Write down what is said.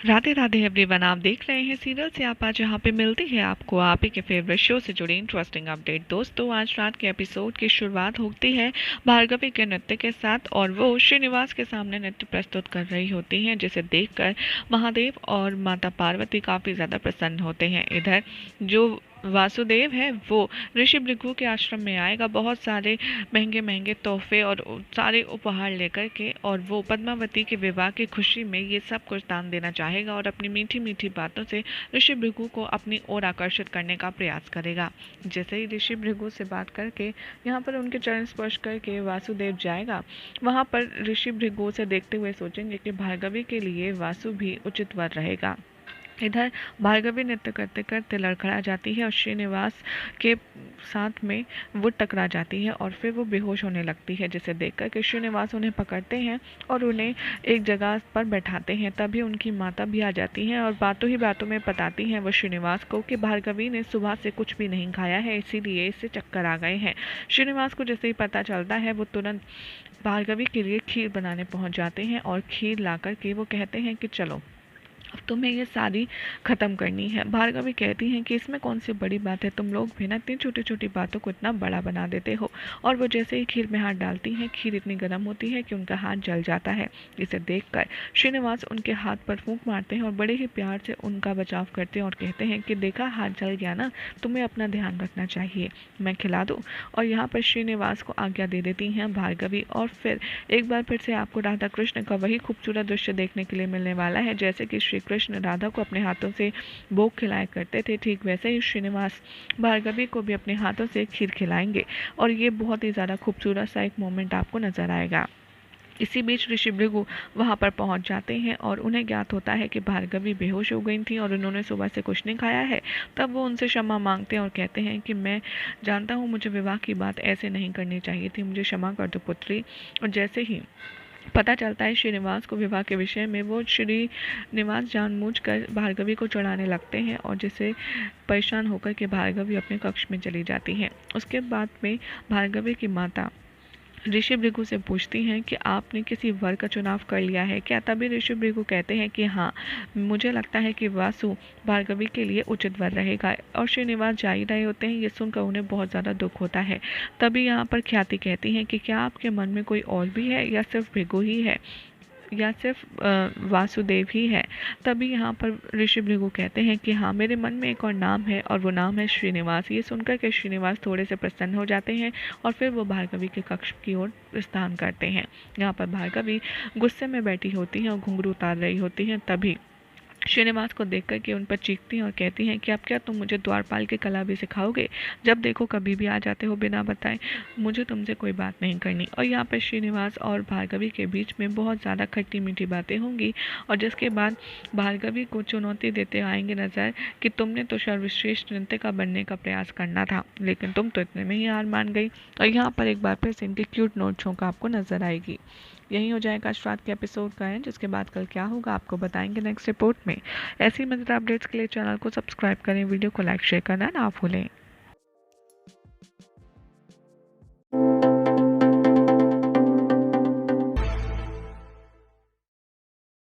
Radhe Radhe everyone, आप देख रहे हैं सीरियल स्यापा, जहां पे मिलती है आपको आप ही के फेवरेट शो से जुड़ी इंटरेस्टिंग अपडेट। दोस्तों, आज रात के एपिसोड की शुरुआत होती है भार्गवी के नृत्य के साथ और वो श्रीनिवास के सामने नृत्य प्रस्तुत कर रही होती हैं, जिसे देखकर महादेव और माता पार्वती काफ़ी ज़्यादा प्रसन्न होते हैं। इधर जो वासुदेव है वो ऋषि भृगु के आश्रम में आएगा बहुत सारे महंगे महंगे तोहफे और सारे उपहार लेकर के, और वो पद्मावती के विवाह की खुशी में ये सब कुछ दान देना चाहेगा और अपनी मीठी मीठी बातों से ऋषि भृगु को अपनी ओर आकर्षित करने का प्रयास करेगा। जैसे ही ऋषि भृगु से बात करके यहाँ पर उनके चरण स्पर्श करके वासुदेव जाएगा, वहाँ पर ऋषि भृगु से देखते हुए सोचेंगे कि भार्गवी के लिए वासु भी उचित वर रहेगा। इधर भार्गवी नृत्य करते करते लड़खड़ा जाती है और श्रीनिवास के साथ में वो टकरा जाती है और फिर वो बेहोश होने लगती है, जिसे देखकर कि श्रीनिवास उन्हें पकड़ते हैं और उन्हें एक जगह पर बैठाते हैं। तभी उनकी माता भी आ जाती हैं और बातों ही बातों में बताती हैं वो श्रीनिवास को कि भार्गवी ने सुबह से कुछ भी नहीं खाया है, इसीलिए इससे चक्कर आ गए हैं। श्रीनिवास को जैसे ही पता चलता है वो तुरंत भार्गवी के लिए खीर बनाने पहुंच जाते हैं और खीर ला कर के वो कहते हैं कि चलो अब तुम्हें ये सारी ख़त्म करनी है। भार्गवी कहती हैं कि इसमें कौन सी बड़ी बात है, तुम लोग भी ना इतनी छोटी छोटी बातों को इतना बड़ा बना देते हो। और वो जैसे ही खीर में हाथ डालती हैं, खीर इतनी गर्म होती है कि उनका हाथ जल जाता है। इसे देखकर श्रीनिवास उनके हाथ पर फूंक मारते हैं और बड़े ही प्यार से उनका बचाव करते हैं और कहते हैं कि देखा, हाथ जल गया ना, तुम्हें अपना ध्यान रखना चाहिए, मैं खिला दूँ। और यहाँ पर श्रीनिवास को आज्ञा दे देती हैं भार्गवी। और फिर एक बार फिर से आपको राधा कृष्ण का वही खूबसूरत दृश्य देखने के लिए मिलने वाला है। जैसे कि श्री कृष्ण राधा को अपने हाथों से भोग खिलाया करते थे, ठीक वैसे ही श्रीनिवास भार्गवी को भी अपने हाथों से खीर खिलाएंगे और ये बहुत ही ज़्यादा खूबसूरत सा एक मोमेंट आपको नजर आएगा। इसी बीच ऋषि भृगु वहाँ पर पहुँच जाते हैं और उन्हें ज्ञात होता है कि भार्गवी बेहोश हो गई थी और उन्होंने सुबह से कुछ नहीं खाया है। तब वो उनसे क्षमा मांगते हैं और कहते हैं कि मैं जानता हूँ मुझे विवाह की बात ऐसे नहीं करनी चाहिए थी, मुझे क्षमा कर दो पुत्री। और जैसे ही पता चलता है श्रीनिवास को विवाह के विषय में, वो श्रीनिवास जानबूझकर भार्गवी को चढ़ाने लगते हैं और जिससे परेशान होकर के भार्गवी अपने कक्ष में चली जाती हैं। उसके बाद में भार्गवी की माता ऋषि भृगु से पूछती हैं कि आपने किसी वर का चुनाव कर लिया है क्या। तभी ऋषि भृगु कहते हैं कि हाँ, मुझे लगता है कि वासु भार्गवी के लिए उचित वर रहेगा। और श्रीनिवास जा ही रहे होते हैं, ये सुनकर उन्हें बहुत ज़्यादा दुख होता है। तभी यहाँ पर ख्याति कहती हैं कि क्या आपके मन में कोई और भी है या सिर्फ भृगु ही है, या सिर्फ वासुदेव ही है। तभी यहाँ पर ऋषि भृगु कहते हैं कि हाँ, मेरे मन में एक और नाम है और वो नाम है श्रीनिवास। ये सुनकर के श्रीनिवास थोड़े से प्रसन्न हो जाते हैं और फिर वो भार्गवी के कक्ष की ओर प्रस्थान करते हैं। यहाँ पर भार्गवी गुस्से में बैठी होती हैं और घुंघरू उतार रही होती हैं। तभी श्रीनिवास को देख कर के उन पर चीखती हैं और कहती हैं कि अब क्या तुम मुझे द्वारपाल की कला भी सिखाओगे, जब देखो कभी भी आ जाते हो बिना बताए, मुझे तुमसे कोई बात नहीं करनी। और यहाँ पर श्रीनिवास और भार्गवी के बीच में बहुत ज़्यादा खट्टी मीठी बातें होंगी और जिसके बाद भार्गवी को चुनौती देते आएंगे नज़र कि तुमने तो सर्वश्रेष्ठ नृत्य का बनने का प्रयास करना था, लेकिन तुम तो इतने में ही हार मान गई। और यहाँ पर एक बार फिर से इनकी क्यूट नोट झोंक आपको नजर आएगी। यही हो जाएगा आज रात के एपिसोड का है, जिसके बाद कल क्या होगा आपको बताएंगे नेक्स्ट रिपोर्ट में। ऐसी मजेदार अपडेट्स के लिए चैनल को सब्सक्राइब करें, वीडियो को लाइक शेयर करना ना भूलें।